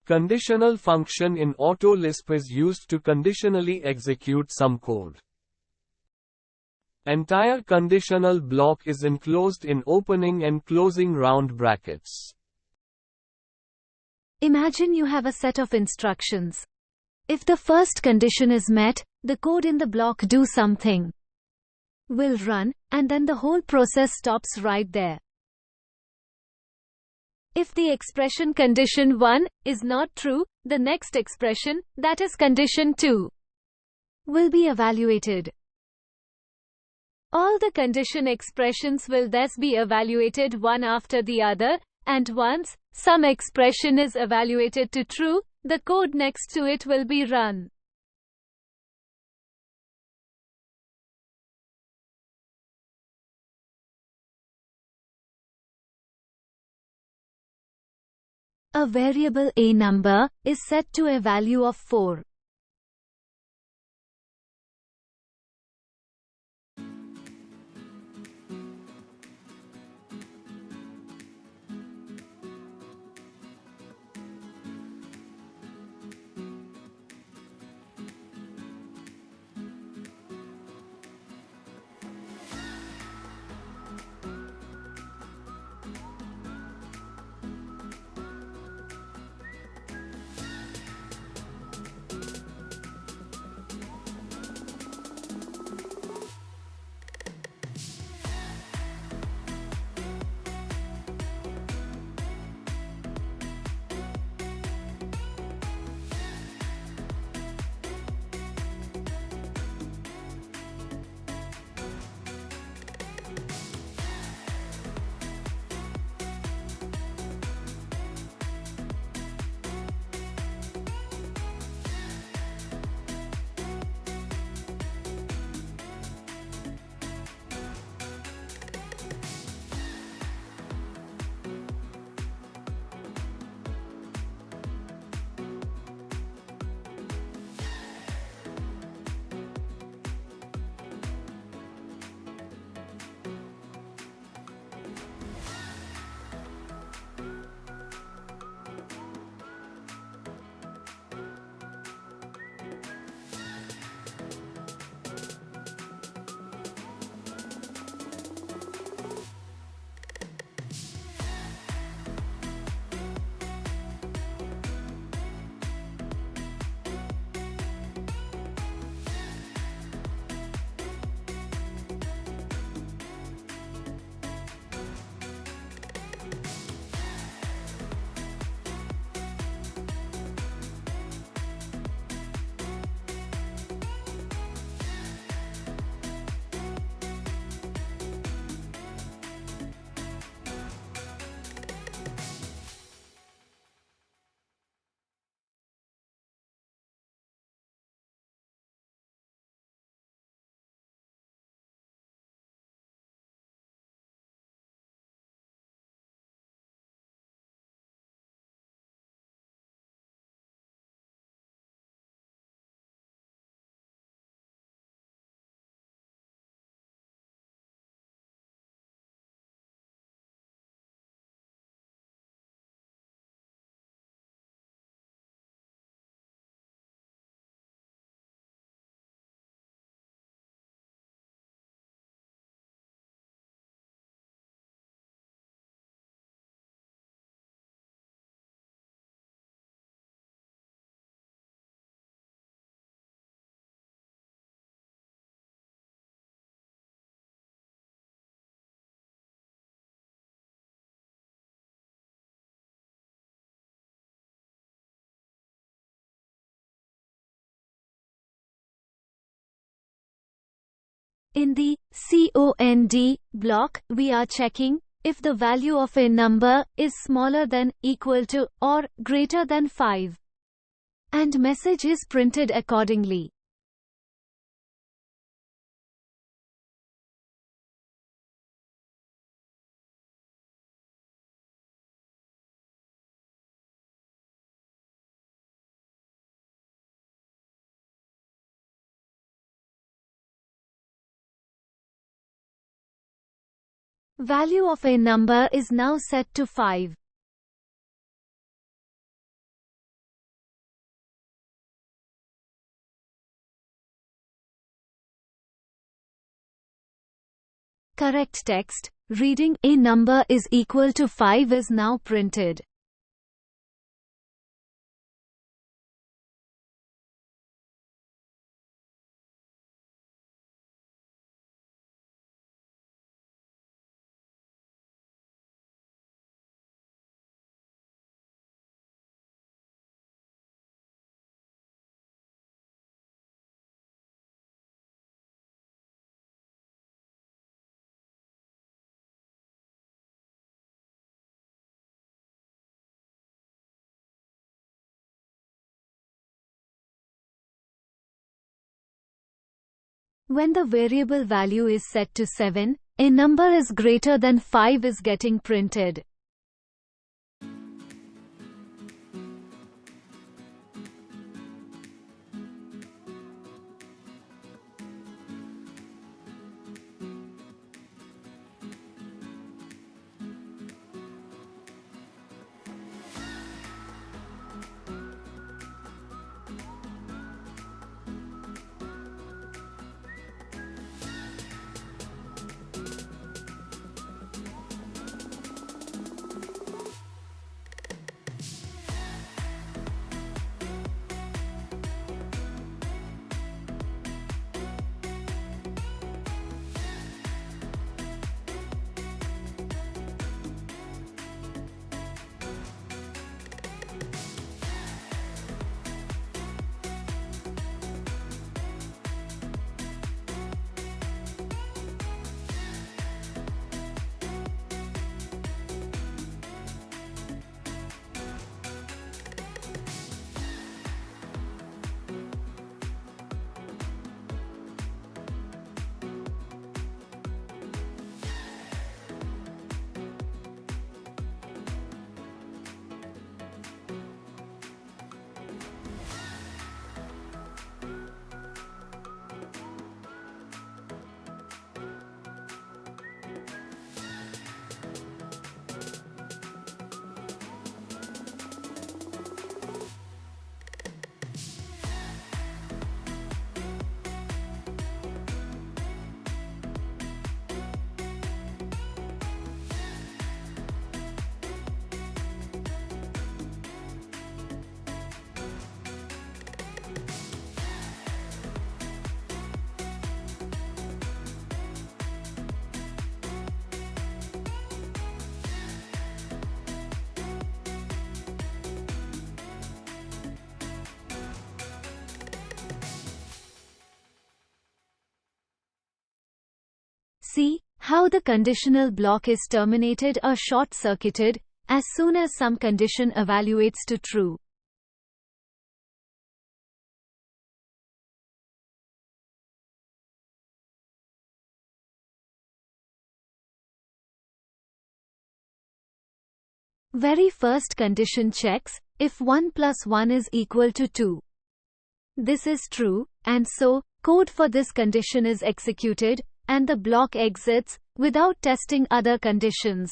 Conditional function in AutoLisp is used to conditionally execute some code. Entire conditional block is enclosed in opening and closing round brackets. Imagine you have a set of instructions. If the first condition is met, the code in the block do something will run, and then the whole process stops right there. If the expression condition 1 is not true, the next expression, that is condition 2, will be evaluated. All the condition expressions will thus be evaluated one after the other, and once some expression is evaluated to true, the code next to it will be run. A variable a number is set to a value of 4. In the COND block, we are checking if the value of a number is smaller than, equal to, or greater than 5. And message is printed accordingly. Value of a number is now set to 5. Correct text, reading a number is equal to 5 is now printed. When the variable value is set to 7, a number is greater than 5 is getting printed. See how the conditional block is terminated or short-circuited as soon as some condition evaluates to true. Very first condition checks if 1 plus 1 is equal to 2. This is true, and so code for this condition is executed, and the block exits without testing other conditions.